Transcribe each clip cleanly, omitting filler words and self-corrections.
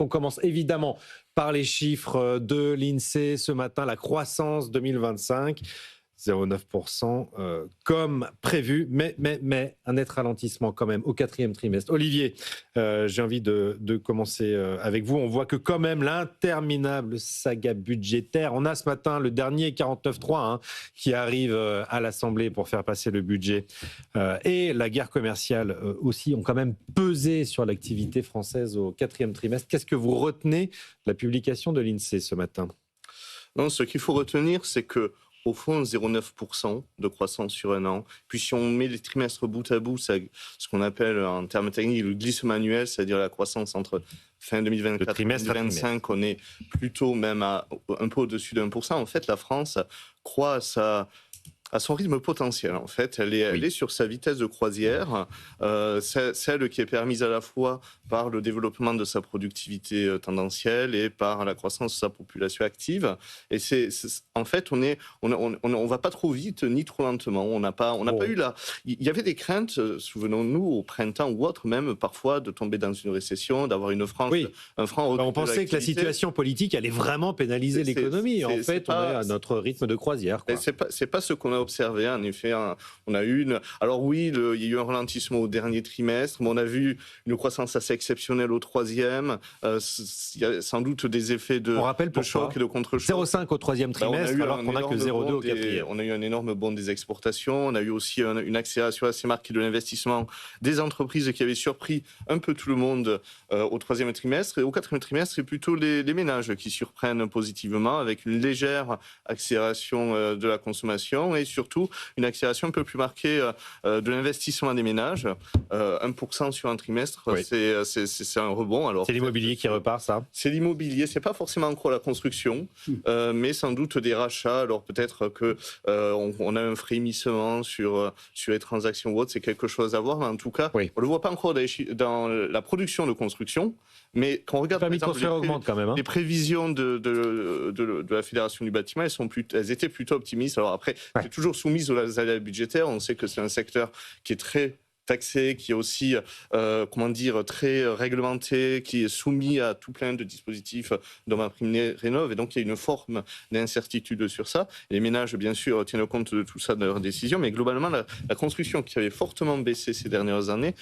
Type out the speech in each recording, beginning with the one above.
On commence évidemment par les chiffres de l'INSEE ce matin, la croissance 2025, 0,9% comme prévu, mais un net ralentissement quand même au quatrième trimestre. Olivier, j'ai envie de commencer avec vous. On voit que quand même l'interminable saga budgétaire, on a ce matin le dernier 49.3 qui arrive à l'Assemblée pour faire passer le budget et la guerre commerciale aussi ont quand même pesé sur l'activité française au quatrième trimestre. Qu'est-ce que vous retenez de la publication de l'INSEE ce matin ? Non, ce qu'il faut retenir, c'est que au fond, 0,9% de croissance sur un an. Puis si on met les trimestres bout à bout, c'est ce qu'on appelle en termes techniques le glissement annuel, c'est-à-dire la croissance entre fin 2024 et 2025, on est plutôt même un peu au-dessus d'1%. En fait, la France croît à son rythme potentiel. En fait, elle est sur sa vitesse de croisière, celle qui est permise à la fois par le développement de sa productivité tendancielle et par la croissance de sa population active. Et en fait, on va pas trop vite ni trop lentement. On n'a pas eu là. Il y avait des craintes, souvenons-nous, au printemps ou autre, même parfois de tomber dans une récession, d'avoir un franc. On pensait que la situation politique allait vraiment pénaliser l'économie. En fait, on est à notre rythme de croisière. C'est pas ce qu'on a observé. En effet, on a eu alors oui, il y a eu un ralentissement au dernier trimestre, mais on a vu une croissance assez exceptionnelle au troisième. Il y a sans doute des effets de choc et de contre-choc. 0,5 au troisième trimestre, alors qu'on n'a que 0,2 au quatrième. On a eu un énorme bond des exportations. On a eu aussi une accélération assez marquée de l'investissement des entreprises qui avaient surpris un peu tout le monde au troisième trimestre. Et au quatrième trimestre, c'est plutôt les ménages qui surprennent positivement, avec une légère accélération de la consommation et surtout une accélération un peu plus marquée de l'investissement des ménages. 1% sur un trimestre, c'est un rebond. Alors, c'est l'immobilier qui repart, ça ? C'est l'immobilier, c'est pas forcément encore la construction, mais sans doute des rachats. Alors peut-être que on a un frémissement sur les transactions ou autres, c'est quelque chose à voir. Mais en tout cas, on le voit pas encore dans la production de construction. Mais quand on regarde par exemple, les prévisions de la Fédération du bâtiment, elles étaient plutôt optimistes. Alors après, c'est toujours soumise aux aléas budgétaires. On sait que c'est un secteur qui est très taxé, qui est aussi, très réglementé, qui est soumis à tout plein de dispositifs dont MaPrimeRénov', et donc il y a une forme d'incertitude sur ça. Et les ménages, bien sûr, tiennent compte de tout ça dans leurs décisions, mais globalement, la construction qui avait fortement baissé ces dernières années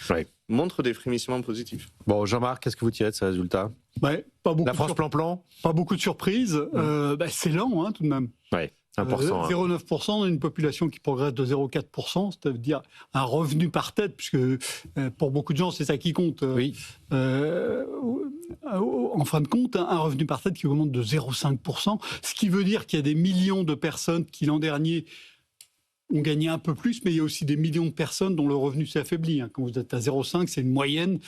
montre des frémissements positifs. Bon, Jean-Marc, qu'est-ce que vous tirez de ces résultats ? Pas beaucoup. La France plan-plan ? Pas beaucoup de surprises. C'est lent, tout de même. 0,9%, on a une population qui progresse de 0,4%, c'est-à-dire un revenu par tête, puisque pour beaucoup de gens, c'est ça qui compte. En fin de compte, un revenu par tête qui augmente de 0,5%, ce qui veut dire qu'il y a des millions de personnes qui, l'an dernier, ont gagné un peu plus, mais il y a aussi des millions de personnes dont le revenu s'est affaibli. Quand vous êtes à 0,5, c'est une moyenne.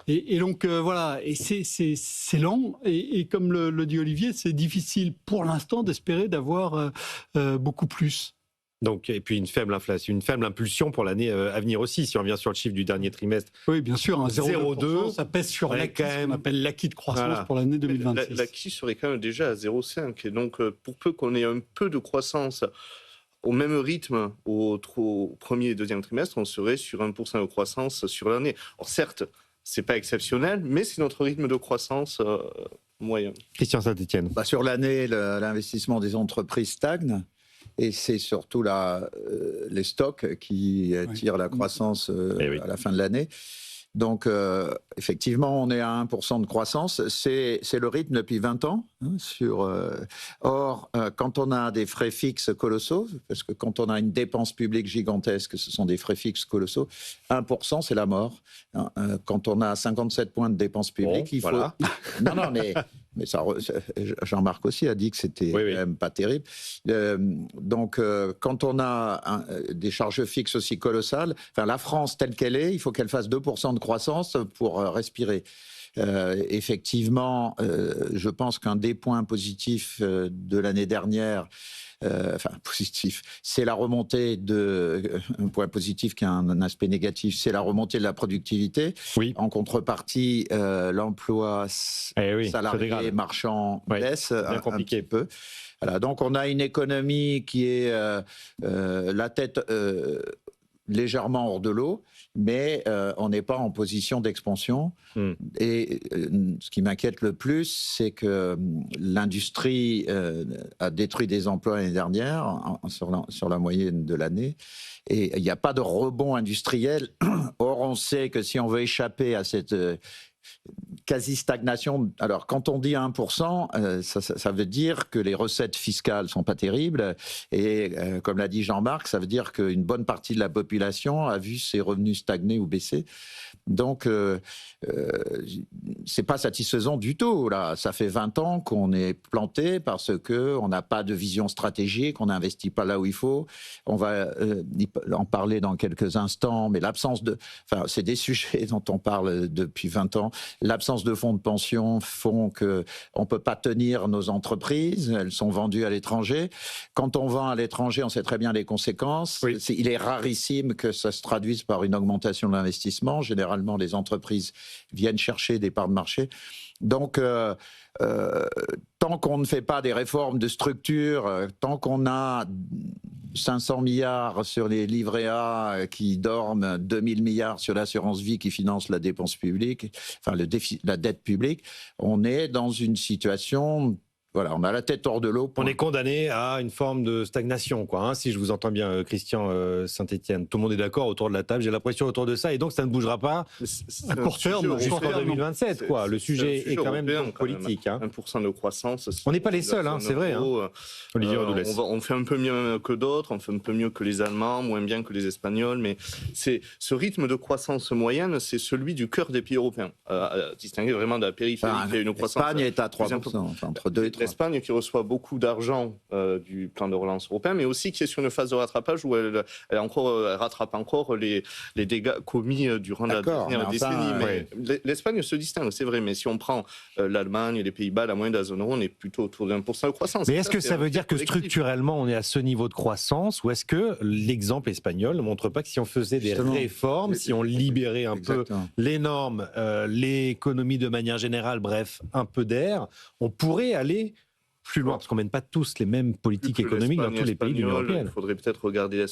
Et donc, et c'est lent. Et comme le dit Olivier, c'est difficile pour l'instant d'espérer d'avoir beaucoup plus. Donc, et puis une faible inflation, une faible impulsion pour l'année à venir aussi, si on revient sur le chiffre du dernier trimestre. Oui, bien sûr, 0,2, ça pèse sur l'acquis, on appelle l'acquis de croissance pour l'année 2026. L'acquis serait quand même déjà à 0,5. Et donc, pour peu qu'on ait un peu de croissance au même rythme au premier et deuxième trimestre, on serait sur 1% de croissance sur l'année. Alors certes, c'est pas exceptionnel, mais c'est notre rythme de croissance moyen. Christian Saint-Etienne. Sur l'année, l'investissement des entreprises stagne. Et c'est surtout les stocks qui tirent la croissance à la fin de l'année. Donc, effectivement, on est à 1% de croissance. C'est le rythme depuis 20 ans. Or, quand on a des frais fixes colossaux, parce que quand on a une dépense publique gigantesque, ce sont des frais fixes colossaux, 1%, c'est la mort. Quand on a 57 points de dépenses publiques, il faut... Non, mais ça, Jean-Marc aussi a dit que c'était même pas terrible. Donc, quand on a des charges fixes aussi colossales, la France telle qu'elle est, il faut qu'elle fasse 2% de croissance pour respirer. Effectivement, je pense qu'un des points positifs de l'année dernière, positif, c'est la remontée un point positif qui a un aspect négatif, c'est la remontée de la productivité. En contrepartie, l'emploi salarié marchand baisse un petit peu. Voilà, donc on a une économie qui est la tête légèrement hors de l'eau, mais on n'est pas en position d'expansion. Et ce qui m'inquiète le plus, c'est que l'industrie a détruit des emplois l'année dernière, sur la moyenne de l'année, et il n'y a pas de rebond industriel. Or, on sait que si on veut échapper à cette quasi-stagnation. Alors, quand on dit 1%, ça veut dire que les recettes fiscales sont pas terribles. Et comme l'a dit Jean-Marc, ça veut dire qu'une bonne partie de la population a vu ses revenus stagner ou baisser. Donc, c'est pas satisfaisant du tout. Là, ça fait 20 ans qu'on est planté parce qu'on n'a pas de vision stratégique, on n'investit pas là où il faut. On va en parler dans quelques instants, mais l'absence de... Enfin, c'est des sujets dont on parle depuis 20 ans. L'absence de fonds de pension font qu'on ne peut pas tenir nos entreprises. Elles sont vendues à l'étranger. Quand on vend à l'étranger, on sait très bien les conséquences. Oui. Il est rarissime que ça se traduise par une augmentation de l'investissement. Généralement, les entreprises viennent chercher des parts de marché. Donc, tant qu'on ne fait pas des réformes de structure, tant qu'on a 500 milliards sur les livrets A qui dorment, 2000 milliards sur l'assurance vie qui finance la dépense publique, enfin la dette publique, on est dans une situation... Voilà, on a la tête hors de l'eau. On est condamné à une forme de stagnation, quoi. Hein, si je vous entends bien, Christian Saint-Etienne. Tout le monde est d'accord autour de la table. J'ai l'impression autour de ça, et donc ça ne bougera pas à court terme jusqu'en 2027. Quoi. Le sujet est quand même politique. Hein. 1% de croissance. On n'est pas les seuls, hein, c'est vrai. Hein. Olivier Rodoules. On fait un peu mieux que d'autres, on fait un peu mieux que les Allemands, moins bien que les Espagnols, mais ce rythme de croissance moyenne, c'est celui du cœur des pays européens, distingué vraiment de la périphérie. Qui a une croissance. L'Espagne est à 3%, enfin, entre 2 et 3%. L'Espagne qui reçoit beaucoup d'argent du plan de relance européen, mais aussi qui est sur une phase de rattrapage où elle rattrape encore les dégâts commis durant la dernière décennie. Mais l'Espagne se distingue, c'est vrai, mais si on prend l'Allemagne et les Pays-Bas, la moyenne de la zone euro, on est plutôt autour de 1% de croissance. Mais est-ce que ça veut dire que structurellement, on est à ce niveau de croissance, ou est-ce que l'exemple espagnol ne montre pas que si on faisait des réformes, si on libérait un peu les normes, l'économie de manière générale, bref, un peu d'air, on pourrait aller plus loin, parce qu'on ne mène pas tous les mêmes politiques économiques dans tous les pays de l'Union européenne. Il faudrait peut-être regarder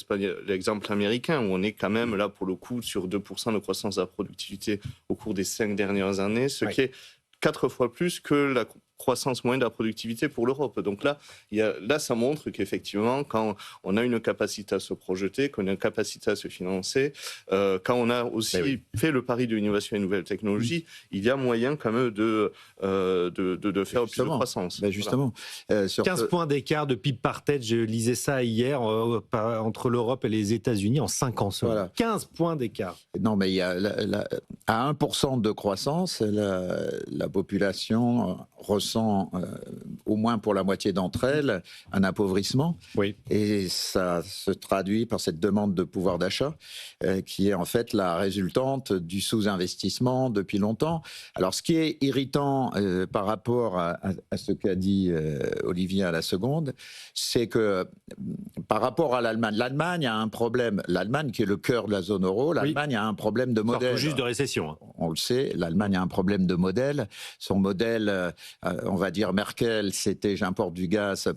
l'exemple américain, où on est quand même là, pour le coup, sur 2% de croissance de la productivité au cours des 5 dernières années, ce qui est 4 fois plus que la croissance moyenne de la productivité pour l'Europe. Donc là, ça montre qu'effectivement, quand on a une capacité à se projeter, qu'on a une capacité à se financer, quand on a aussi fait le pari de l'innovation et des nouvelles technologies, il y a moyen quand même de faire plus de croissance. Justement. Voilà. 15 points d'écart de PIB par tête, je lisais ça hier, entre l'Europe et les États-Unis en 5 ans seulement. Voilà. 15 points d'écart. Non, mais il y a à 1% de croissance, la population ressent, au moins pour la moitié d'entre elles, un appauvrissement. Oui. Et ça se traduit par cette demande de pouvoir d'achat qui est en fait la résultante du sous-investissement depuis longtemps. Alors, ce qui est irritant par rapport à ce qu'a dit Olivier à la seconde, c'est que par rapport à l'Allemagne a un problème. L'Allemagne, qui est le cœur de la zone euro, l'Allemagne a un problème de modèle. Juste de récession. Hein. On le sait, l'Allemagne a un problème de modèle. Son modèle, on va dire Merkel, c'était j'importe du gaz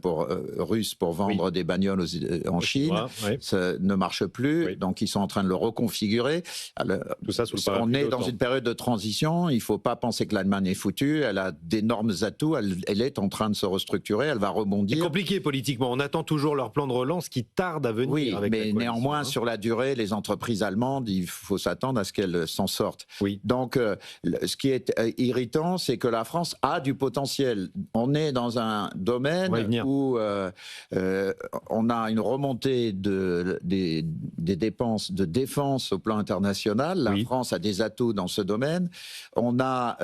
russe pour vendre des bagnoles en Chine. Ça ne marche plus, donc ils sont en train de le reconfigurer. Alors, tout ça sous le on est dans une période de transition, il ne faut pas penser que l'Allemagne est foutue, elle a d'énormes atouts, elle est en train de se restructurer, elle va rebondir. C'est compliqué politiquement, on attend toujours leur plan de relance qui tarde à venir. Oui, mais néanmoins, sur la durée, les entreprises allemandes, il faut s'attendre à ce qu'elles s'en sortent. Oui. Donc, ce qui est irritant, c'est que la France a du potentiel. On est dans un domaine où on a une remontée des dépenses de défense au plan international. La France a des atouts dans ce domaine. On a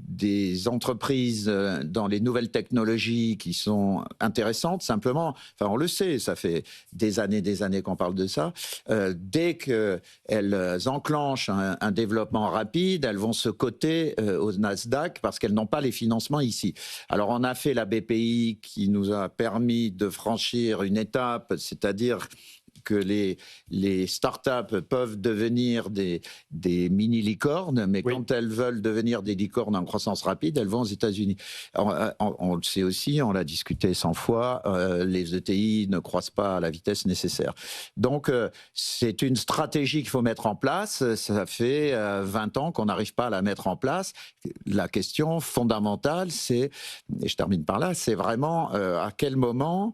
des entreprises dans les nouvelles technologies qui sont intéressantes. Simplement, enfin, on le sait, ça fait des années qu'on parle de ça. Dès qu'elles enclenchent un développement rapide, elles vont se coter au Nasdaq parce qu'elles n'ont pas les financements ici. Alors, on a fait la BPI qui nous a permis de franchir une étape, c'est-à-dire que les startups peuvent devenir des mini-licornes, mais quand elles veulent devenir des licornes en croissance rapide, elles vont aux États-Unis. On le sait aussi, on l'a discuté 100 fois, les ETI ne croissent pas à la vitesse nécessaire. Donc, c'est une stratégie qu'il faut mettre en place. Ça fait 20 ans qu'on n'arrive pas à la mettre en place. La question fondamentale, c'est, et je termine par là, c'est vraiment à quel moment,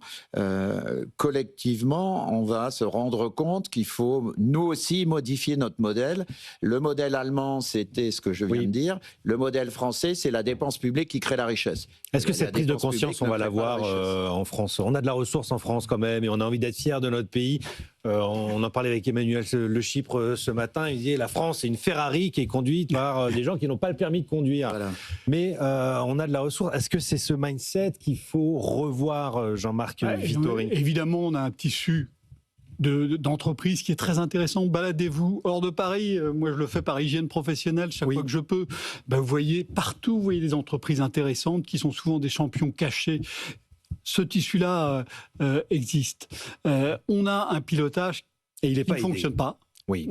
collectivement, on va se rendre compte qu'il faut, nous aussi, modifier notre modèle. Le modèle allemand, c'était ce que je viens de dire. Le modèle français, c'est la dépense publique qui crée la richesse. Est-ce que cette prise de conscience, on va l'avoir en France? On a de la ressource en France quand même, et on a envie d'être fiers de notre pays. On en parlait avec Emmanuel Le Chypre ce matin. Il disait la France, c'est une Ferrari qui est conduite par des gens qui n'ont pas le permis de conduire. Voilà. Mais on a de la ressource. Est-ce que c'est ce mindset qu'il faut revoir, Jean-Marc Vittori? Évidemment, on a un tissu d'entreprise qui est très intéressant. Baladez-vous hors de Paris. Moi, je le fais par hygiène professionnelle chaque fois que je peux. Vous voyez partout, vous voyez des entreprises intéressantes qui sont souvent des champions cachés. Ce tissu-là existe. On a un pilotage qui ne fonctionne pas. Oui.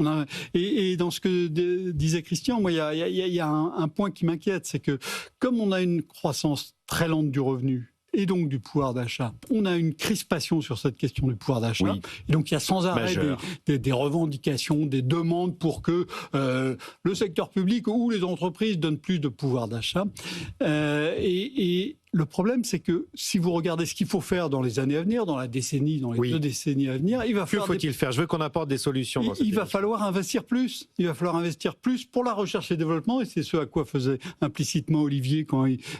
Et dans ce que disait Christian, moi, il y a un point qui m'inquiète, c'est que comme on a une croissance très lente du revenu, et donc du pouvoir d'achat. On a une crispation sur cette question du pouvoir d'achat. Oui. Et donc il y a sans arrêt des revendications, des demandes pour que le secteur public ou les entreprises donnent plus de pouvoir d'achat. Et le problème, c'est que si vous regardez ce qu'il faut faire dans les années à venir, dans la décennie, dans les 2 décennies à venir, il va falloir... Que faut-il faire? Je veux qu'on apporte des solutions. Il va falloir investir plus. Il va falloir investir plus pour la recherche et développement, et c'est ce à quoi faisait implicitement Olivier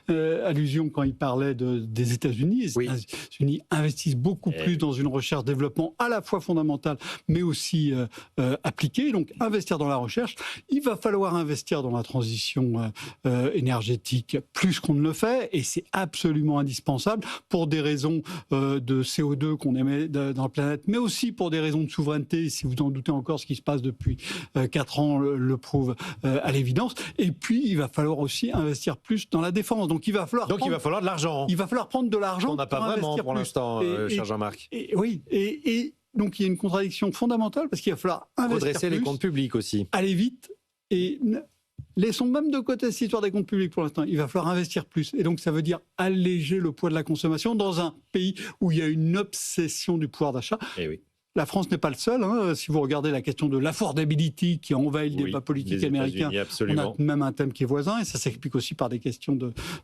allusion quand il parlait des États-Unis. Les États-Unis investissent beaucoup plus dans une recherche-développement à la fois fondamentale, mais aussi appliquée. Donc, investir dans la recherche. Il va falloir investir dans la transition énergétique plus qu'on ne le fait, et c'est absolument indispensable pour des raisons de CO2 qu'on émet dans la planète, mais aussi pour des raisons de souveraineté. Si vous en doutez encore, ce qui se passe depuis 4 ans le prouve à l'évidence. Et puis, il va falloir aussi investir plus dans la défense. Donc, il va falloir de l'argent. Il va falloir prendre de l'argent. On n'a pas vraiment pour l'instant, cher Jean-Marc. Et donc, il y a une contradiction fondamentale parce qu'il va falloir investir redresser plus, les comptes publics aussi. Aller vite et... Laissons même de côté cette histoire des comptes publics pour l'instant. Il va falloir investir plus. Et donc, ça veut dire alléger le poids de la consommation dans un pays où il y a une obsession du pouvoir d'achat. Eh oui. La France n'est pas le seul. Si vous regardez la question de l'affordability qui envahit le débat politique américain, on a même un thème qui est voisin, et ça s'explique aussi par des questions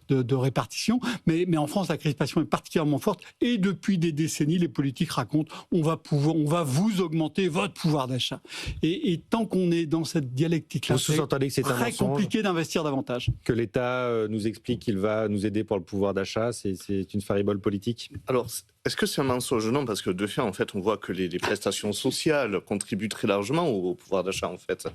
de répartition. Mais en France, la crispation est particulièrement forte, et depuis des décennies, les politiques racontent on va vous augmenter votre pouvoir d'achat. Et tant qu'on est dans cette dialectique-là, c'est très compliqué d'investir davantage. Que l'État nous explique qu'il va nous aider pour le pouvoir d'achat, c'est une faribole politique. Alors, est-ce que c'est un mensonge? Non, parce que de fait, en fait, on voit que les prestations sociales contribuent très largement au pouvoir d'achat, en fait.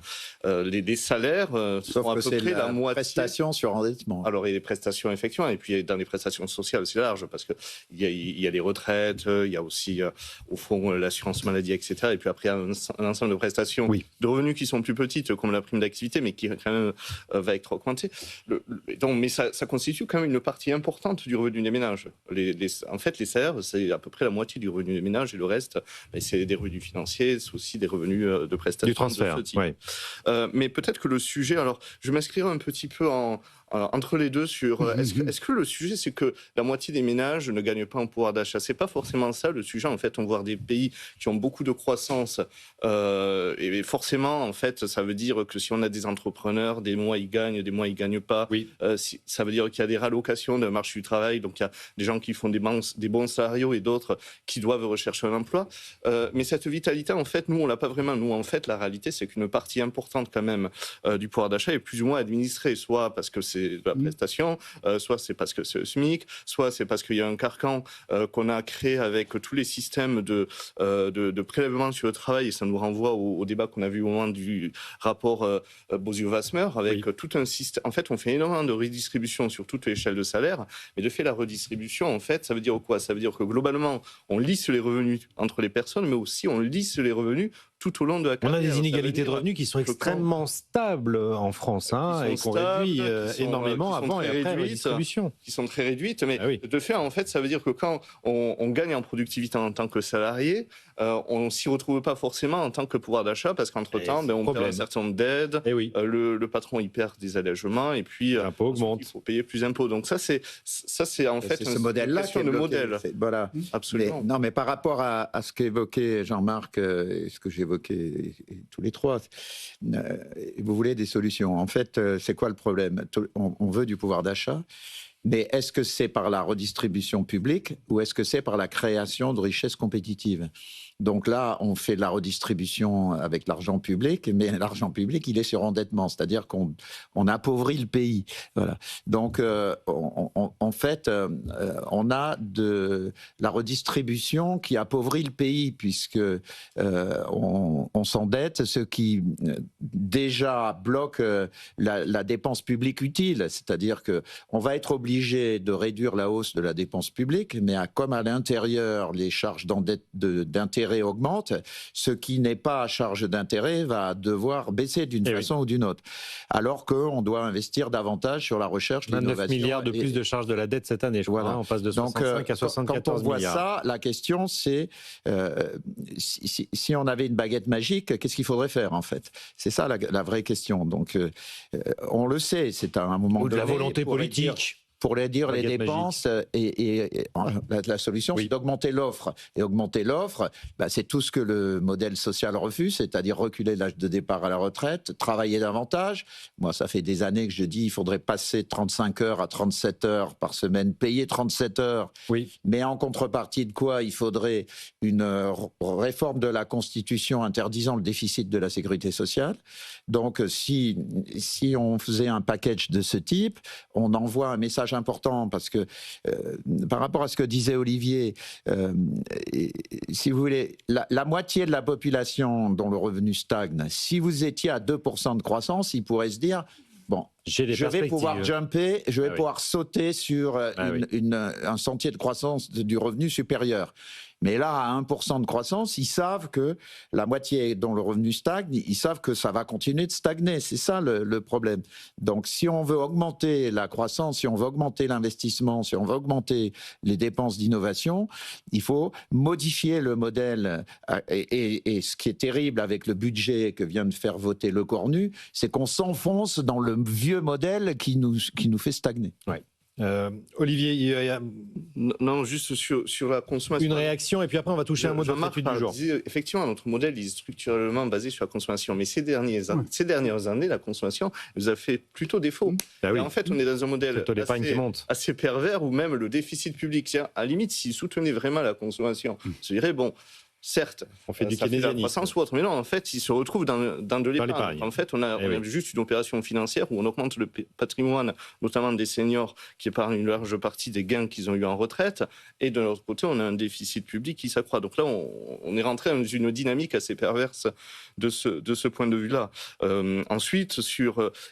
Les salaires sont à peu près la moitié. Prestations sur endettement. Alors, il y a les prestations, effectivement, et puis dans les prestations sociales, c'est large, parce qu'il y a les retraites, il y a aussi, au fond, l'assurance maladie, etc. Et puis après, un ensemble de prestations de revenus qui sont plus petites, comme la prime d'activité, mais qui, quand même, va être augmentée. Mais ça constitue quand même une partie importante du revenu des ménages. En fait, les salaires, c'est à peu près la moitié du revenu des ménages, et le reste, c'est des revenus financiers, c'est aussi des revenus de prestations. Du transfert, oui. Mais peut-être que le sujet, alors je vais m'inscrire un petit peu entre les deux sur est-ce que le sujet, c'est que la moitié des ménages ne gagnent pas en pouvoir d'achat? C'est pas forcément ça le sujet. En fait, on voit des pays qui ont beaucoup de croissance, et forcément, en fait, ça veut dire que si on a des entrepreneurs, des mois ils gagnent, des mois ils gagnent pas. Ça veut dire qu'il y a des rallocations de marché du travail, donc il y a des gens qui font des bons salariaux et d'autres qui doivent rechercher un emploi. Mais cette vitalité, en fait, nous, on l'a pas vraiment. Nous, en fait, la réalité, c'est qu'une partie importante quand même du pouvoir d'achat est plus ou moins administrée, soit parce que c'est de la prestation, soit c'est parce que c'est le SMIC, soit c'est parce qu'il y a un carcan qu'on a créé avec tous les systèmes de prélèvement sur le travail, et ça nous renvoie au débat qu'on a vu au moment du rapport Bozio-Wasmer, avec tout un système. En fait, on fait énormément de redistribution sur toute l'échelle de salaire, mais de fait, la redistribution, en fait, ça veut dire quoi? Ça veut dire que globalement, on lisse les revenus entre les personnes, mais aussi on lisse les revenus tout au long de la carrière. On a des inégalités de revenus qui sont extrêmement stables en France, et qu'on réduit énormément avant et après la redistribution. Qui sont très réduites, mais de fait, en fait, ça veut dire que quand on gagne en productivité en tant que salarié, on ne s'y retrouve pas forcément en tant que pouvoir d'achat, parce qu'entre-temps, on perd un certain nombre d'aides, le patron il perd des allègements, et puis il faut payer plus d'impôts. Donc ça, c'est en fait ce modèle-là qui est de modèle. Voilà. Absolument. Mais par rapport à ce qu'évoquait Jean-Marc et ce que j'évoquais tous les trois, vous voulez des solutions. En fait, c'est quoi le problème ? On veut du pouvoir d'achat. Mais est-ce que c'est par la redistribution publique ou est-ce que c'est par la création de richesses compétitives ? Donc là, on fait de la redistribution avec l'argent public, mais l'argent public, il est sur endettement, c'est-à-dire qu'on appauvrit le pays. Voilà. Donc, en fait, on a de la redistribution qui appauvrit le pays, puisque on s'endette, ce qui déjà bloque la dépense publique utile, c'est-à-dire qu'on va être obligé de réduire la hausse de la dépense publique, mais comme à l'intérieur, les charges d'intérêt augmente, ce qui n'est pas à charge d'intérêt va devoir baisser d'une façon ou d'une autre. Alors qu'on doit investir davantage sur la recherche, l'innovation. 9 milliards de plus de charges de la dette cette année, je crois. On passe de 65 à 74 milliards. Quand on voit ça, la question c'est, si on avait une baguette magique, qu'est-ce qu'il faudrait faire en fait ? C'est ça la vraie question. Donc, on le sait, c'est à un moment ou de la donné, volonté politique. Pour réduire les dépenses, et la solution, c'est d'augmenter l'offre. Et augmenter l'offre, c'est tout ce que le modèle social refuse, c'est-à-dire reculer l'âge de départ à la retraite, travailler davantage. Moi, ça fait des années que je dis qu'il faudrait passer de 35 heures à 37 heures par semaine, payer 37 heures. Oui. Mais en contrepartie de quoi, il faudrait une réforme de la Constitution interdisant le déficit de la sécurité sociale. Donc, si on faisait un package de ce type, on envoie un message important, parce que par rapport à ce que disait Olivier, si vous voulez, la moitié de la population dont le revenu stagne, si vous étiez à 2% de croissance, il pourrait se dire, bon, je vais pouvoir jumper, je vais pouvoir sauter sur un sentier de croissance du revenu supérieur. Mais là, à 1% de croissance, ils savent que la moitié dont le revenu stagne, ils savent que ça va continuer de stagner. C'est ça le problème. Donc, si on veut augmenter la croissance, si on veut augmenter l'investissement, si on veut augmenter les dépenses d'innovation, il faut modifier le modèle. Et ce qui est terrible avec le budget que vient de faire voter Le Cornu, c'est qu'on s'enfonce dans le vieux modèle qui nous fait stagner. Ouais. Olivier, non, juste sur la consommation. Une réaction, et puis après on va toucher un mot de votre étude du jour. Effectivement, notre modèle est structurellement basé sur la consommation, mais ces dernières années, la consommation nous a fait plutôt défaut. Et en fait, on est dans un modèle assez pervers, où même le déficit public, à la limite, s'il soutenait vraiment la consommation, je dirais, bon, certes, on fait du ça fait de la croissance ou autre, mais non, en fait, il se retrouve dans de l'épargne. En fait, on a juste une opération financière où on augmente le patrimoine, notamment des seniors qui épargnent une large partie des gains qu'ils ont eu en retraite, et de l'autre côté, on a un déficit public qui s'accroît. Donc là, on est rentré dans une dynamique assez perverse de ce point de vue-là. Ensuite,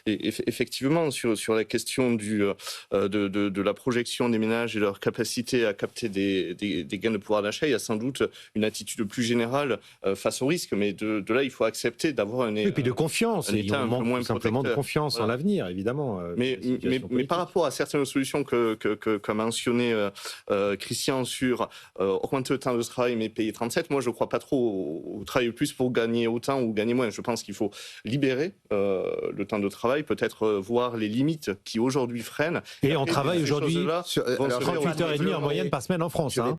effectivement, sur la question de la projection des ménages et leur capacité à capter des gains de pouvoir d'achat, il y a sans doute une attitude plus générale face au risque, mais de là, il faut accepter d'avoir un état. Et puis de confiance, il manque tout simplement de confiance en l'avenir, évidemment. Mais par rapport à certaines solutions qu'a mentionné Christian sur augmenter le temps de travail mais payer 37, moi je ne crois pas trop au travail plus pour gagner autant ou gagner moins. Je pense qu'il faut libérer le temps de travail, peut-être voir les limites qui aujourd'hui freinent. Et on travaille aujourd'hui 38h30 en moyenne par semaine en France.